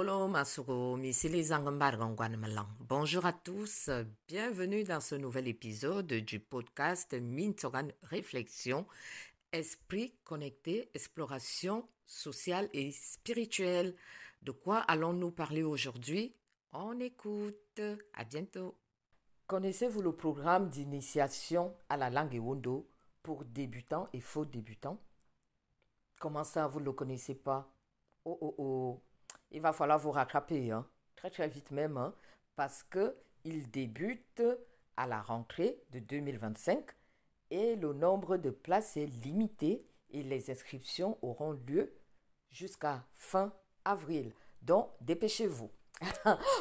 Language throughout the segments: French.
Bolo Masuro, Misili Zangambargangwan Malang. Bonjour à tous, bienvenue dans ce nouvel épisode du podcast Mintoran Réflexion, Esprit connecté, exploration sociale et spirituelle. De quoi allons-nous parler aujourd'hui? On écoute, à bientôt. Connaissez-vous le programme d'initiation à la langue Ewondo pour débutants et faux débutants? Comment ça, vous ne le connaissez pas? Oh, oh, oh. Il va falloir vous rattraper, hein, très très vite même, hein, parce qu'il débute à la rentrée de 2025 et le nombre de places est limité et les inscriptions auront lieu jusqu'à fin avril. Donc, dépêchez-vous.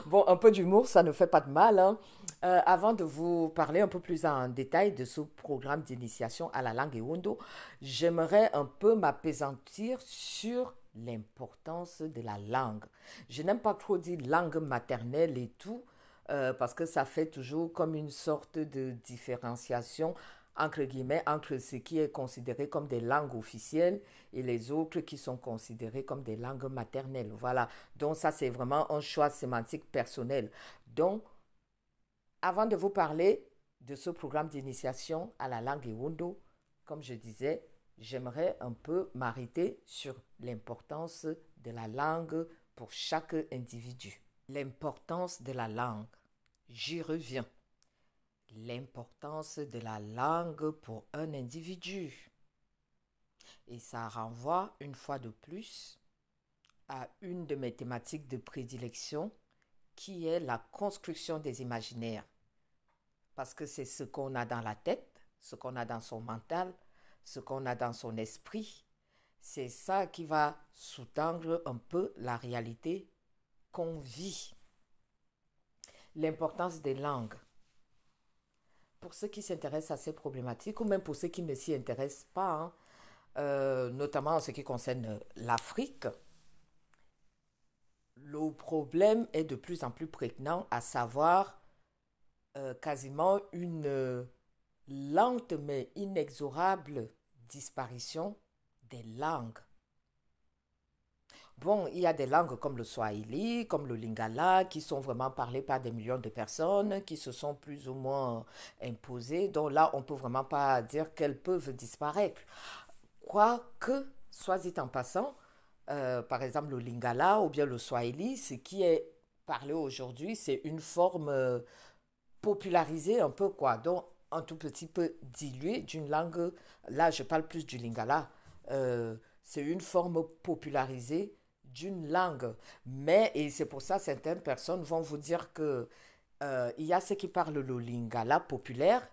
Bon, un peu d'humour, ça ne fait pas de mal, hein. Avant de vous parler un peu plus en détail de ce programme d'initiation à la langue Ewondo, j'aimerais un peu m'appesantir sur l'importance de la langue. Je n'aime pas trop dire langue maternelle et tout, parce que ça fait toujours comme une sorte de différenciation entre guillemets, entre ce qui est considéré comme des langues officielles et les autres qui sont considérées comme des langues maternelles. Voilà. Donc ça, c'est vraiment un choix sémantique personnel. Donc, avant de vous parler de ce programme d'initiation à la langue Ewondo, comme je disais, j'aimerais un peu m'arrêter sur l'importance de la langue pour chaque individu. L'importance de la langue. J'y reviens. L'importance de la langue pour un individu. Et ça renvoie une fois de plus à une de mes thématiques de prédilection qui est la construction des imaginaires. Parce que c'est ce qu'on a dans la tête, ce qu'on a dans son mental, ce qu'on a dans son esprit. C'est ça qui va sous-tendre un peu la réalité qu'on vit. L'importance des langues. Pour ceux qui s'intéressent à ces problématiques, ou même pour ceux qui ne s'y intéressent pas, hein, notamment en ce qui concerne l'Afrique, le problème est de plus en plus prégnant, à savoir quasiment une lente mais inexorable disparition des langues. Bon, il y a des langues comme le Swahili, comme le Lingala, qui sont vraiment parlées par des millions de personnes, qui se sont plus ou moins imposées. Donc là, on ne peut vraiment pas dire qu'elles peuvent disparaître. Quoique, soit dit en passant, par exemple le Lingala ou bien le Swahili, ce qui est parlé aujourd'hui, c'est une forme popularisée un peu, quoi. Donc, un tout petit peu diluée d'une langue. Là, je parle plus du Lingala. C'est une forme popularisée d'une langue. Mais, et c'est pour ça certaines personnes vont vous dire que il y a ceux qui parlent le lingala populaire,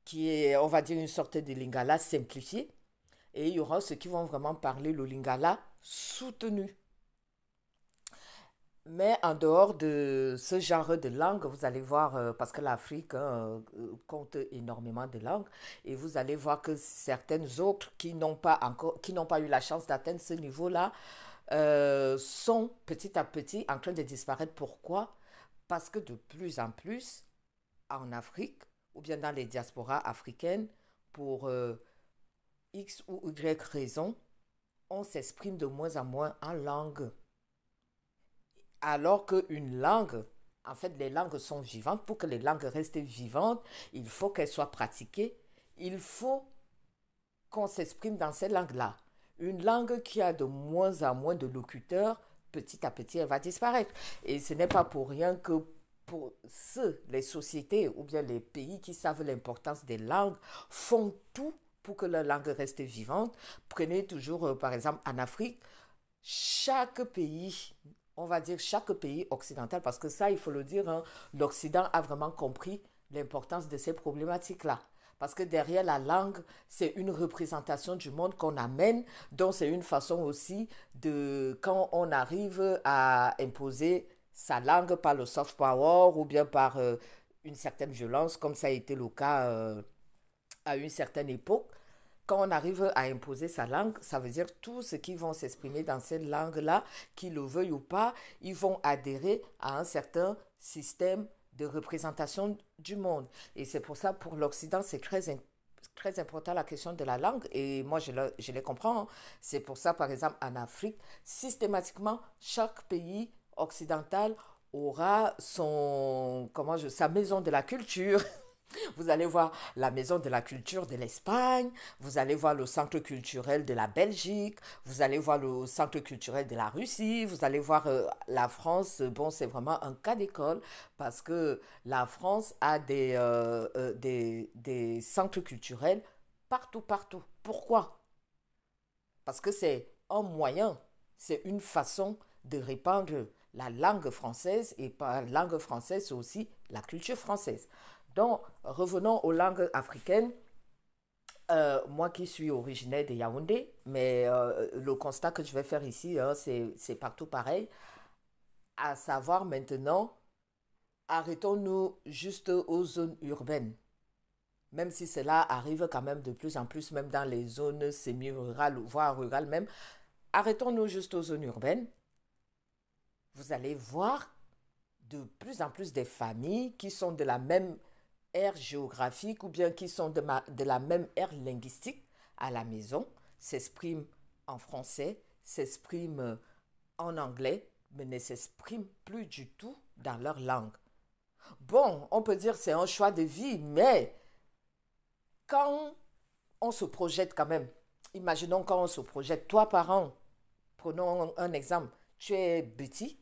qui est, on va dire, une sorte de lingala simplifié, et il y aura ceux qui vont vraiment parler le lingala soutenu. Mais en dehors de ce genre de langue, vous allez voir, parce que l'Afrique compte énormément de langues, et vous allez voir que certaines autres qui n'ont pas encore, qui n'ont pas eu la chance d'atteindre ce niveau-là, sont petit à petit en train de disparaître. Pourquoi? Parce que de plus en plus, en Afrique, ou bien dans les diasporas africaines, pour X ou Y raison, on s'exprime de moins en moins en langue. Alors qu'une langue, en fait, les langues sont vivantes. Pour que les langues restent vivantes, il faut qu'elles soient pratiquées. Il faut qu'on s'exprime dans ces langues-là. Une langue qui a de moins en moins de locuteurs, petit à petit, elle va disparaître. Et ce n'est pas pour rien que pour les sociétés ou bien les pays qui savent l'importance des langues font tout pour que la langue reste vivante. Prenez toujours, par exemple, en Afrique, chaque pays, on va dire chaque pays occidental, parce que ça, il faut le dire, hein, l'Occident a vraiment compris l'importance de ces problématiques-là. Parce que derrière la langue, c'est une représentation du monde qu'on amène, donc c'est une façon aussi de, quand on arrive à imposer sa langue par le soft power ou bien par une certaine violence, comme ça a été le cas à une certaine époque. Quand on arrive à imposer sa langue, ça veut dire tous ceux qui vont s'exprimer dans cette langue-là, qu'ils le veuillent ou pas, ils vont adhérer à un certain système de représentation du monde. Et c'est pour ça, pour l'Occident, très important la question de la langue et moi je les comprends. Hein. C'est pour ça, par exemple, en Afrique, systématiquement, chaque pays occidental aura sa maison de la culture. Vous allez voir la maison de la culture de l'Espagne, vous allez voir le centre culturel de la Belgique, vous allez voir le centre culturel de la Russie, vous allez voir la France. Bon, c'est vraiment un cas d'école parce que la France a des centres culturels partout, partout. Pourquoi? Parce que c'est un moyen, c'est une façon de répandre la langue française et par langue française, c'est aussi la culture française. Donc, revenons aux langues africaines. Moi qui suis originaire de Yaoundé, mais le constat que je vais faire ici, hein, c'est partout pareil. À savoir maintenant, arrêtons-nous juste aux zones urbaines. Même si cela arrive quand même de plus en plus, même dans les zones semi-rurales, voire rurales même, arrêtons-nous juste aux zones urbaines. Vous allez voir de plus en plus des familles qui sont de la même aire géographique ou bien qui sont de la même aire linguistique à la maison, s'expriment en français, s'expriment en anglais, mais ne s'expriment plus du tout dans leur langue. Bon, on peut dire que c'est un choix de vie, mais quand on se projette quand même, imaginons quand on se projette, toi parent, prenons un exemple, tu es Betty,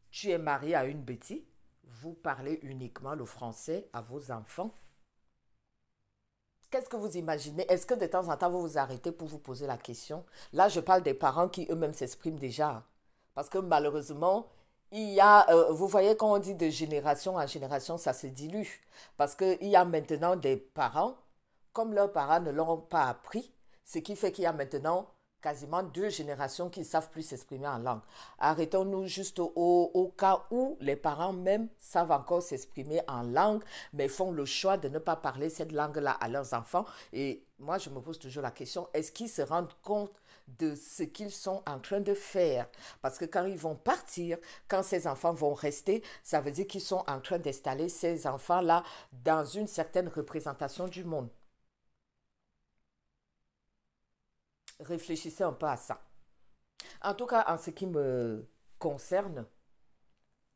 tu es marié à une Betty, vous parlez uniquement le français à vos enfants. Qu'est-ce que vous imaginez? Est-ce que de temps en temps, vous vous arrêtez pour vous poser la question? Là, je parle des parents qui eux-mêmes s'expriment déjà. Parce que malheureusement, vous voyez, quand on dit de génération en génération, ça se dilue. Parce qu'il y a maintenant des parents, comme leurs parents ne l'ont pas appris, ce qui fait qu'il y a maintenant quasiment 2 générations qui ne savent plus s'exprimer en langue. Arrêtons-nous juste au cas où les parents même savent encore s'exprimer en langue, mais font le choix de ne pas parler cette langue-là à leurs enfants. Et moi, je me pose toujours la question, est-ce qu'ils se rendent compte de ce qu'ils sont en train de faire? Parce que quand ils vont partir, quand ces enfants vont rester, ça veut dire qu'ils sont en train d'installer ces enfants-là dans une certaine représentation du monde. Réfléchissez un peu à ça. En tout cas, en ce qui me concerne,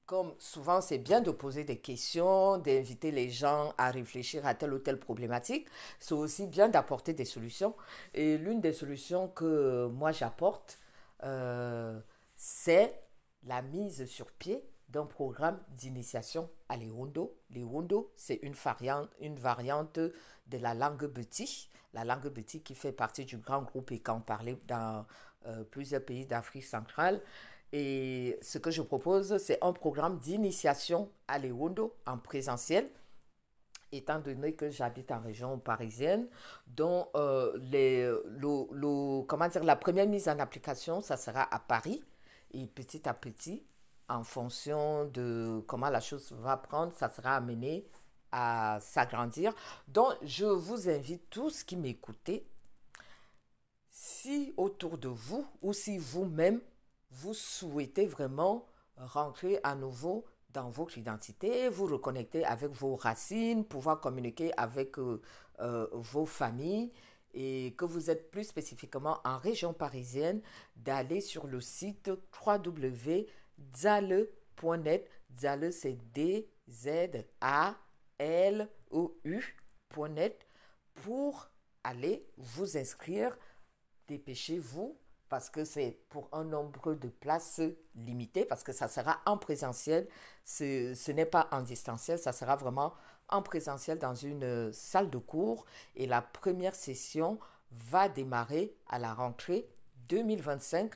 comme souvent c'est bien de poser des questions, d'inviter les gens à réfléchir à telle ou telle problématique, c'est aussi bien d'apporter des solutions. Et l'une des solutions que moi j'apporte, euh, c'est la mise sur pied d'un programme d'initiation à l'Ewondo. L'Ewondo, c'est une variante de la langue Beti. La langue Beti qui fait partie du grand groupe et qu'on parlait dans plusieurs pays d'Afrique centrale. Et ce que je propose, c'est un programme d'initiation à l'Ewondo en présentiel, étant donné que j'habite en région parisienne, dont comment dire, la première mise en application, ça sera à Paris. Et petit à petit, en fonction de comment la chose va prendre, ça sera amené à s'agrandir. Donc, je vous invite tous qui m'écoutez, si autour de vous ou si vous-même, vous souhaitez vraiment rentrer à nouveau dans votre identité, vous reconnecter avec vos racines, pouvoir communiquer avec vos familles et que vous êtes plus spécifiquement en région parisienne, d'aller sur le site www.dzaleu.net. Dzaleu, c'est D-Z-A-L-O-U.net pour aller vous inscrire. Dépêchez-vous parce que c'est pour un nombre de places limité, parce que ça sera en présentiel, ce n'est pas en distanciel, ça sera vraiment en présentiel dans une salle de cours et la première session va démarrer à la rentrée 2025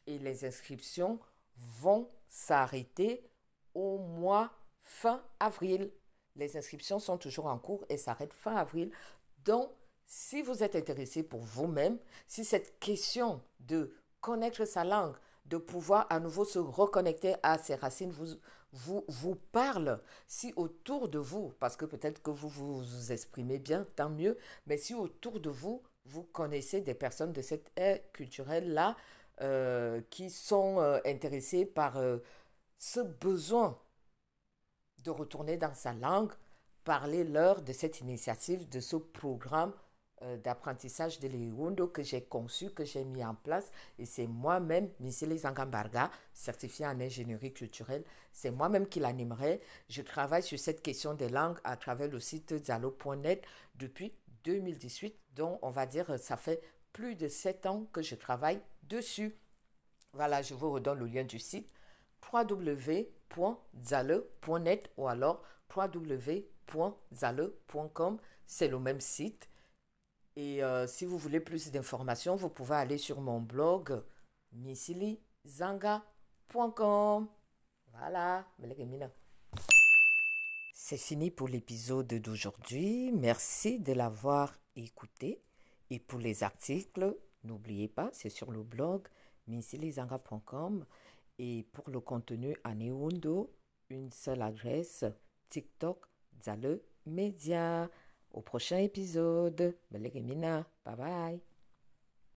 et les inscriptions vont s'arrêter au mois fin avril. Les inscriptions sont toujours en cours et s'arrêtent fin avril. Donc, si vous êtes intéressé pour vous-même, si cette question de connaître sa langue, de pouvoir à nouveau se reconnecter à ses racines vous parle, si autour de vous, parce que peut-être que vous vous exprimez bien, tant mieux, mais si autour de vous, vous connaissez des personnes de cette ère culturelle-là qui sont intéressées par ce besoin de retourner dans sa langue, parler-leur de cette initiative, de ce programme d'apprentissage de l'Irundo que j'ai conçu, que j'ai mis en place. Et c'est moi-même, Misili Zangambarga, certifiée en ingénierie culturelle, c'est moi-même qui l'animerai. Je travaille sur cette question des langues à travers le site zalo.net depuis 2018, donc on va dire ça fait plus de 7 ans que je travaille dessus. Voilà, je vous redonne le lien du site www.zale.net ou alors www.zale.com. C'est le même site. Et si vous voulez plus d'informations, vous pouvez aller sur mon blog misilizanga.com. Voilà. C'est fini pour l'épisode d'aujourd'hui. Merci de l'avoir écouté. Et pour les articles, n'oubliez pas, c'est sur le blog misilizanga.com. Et pour le contenu en Irundo, une seule adresse, TikTok, Zale Media. Au prochain épisode. Bye bye.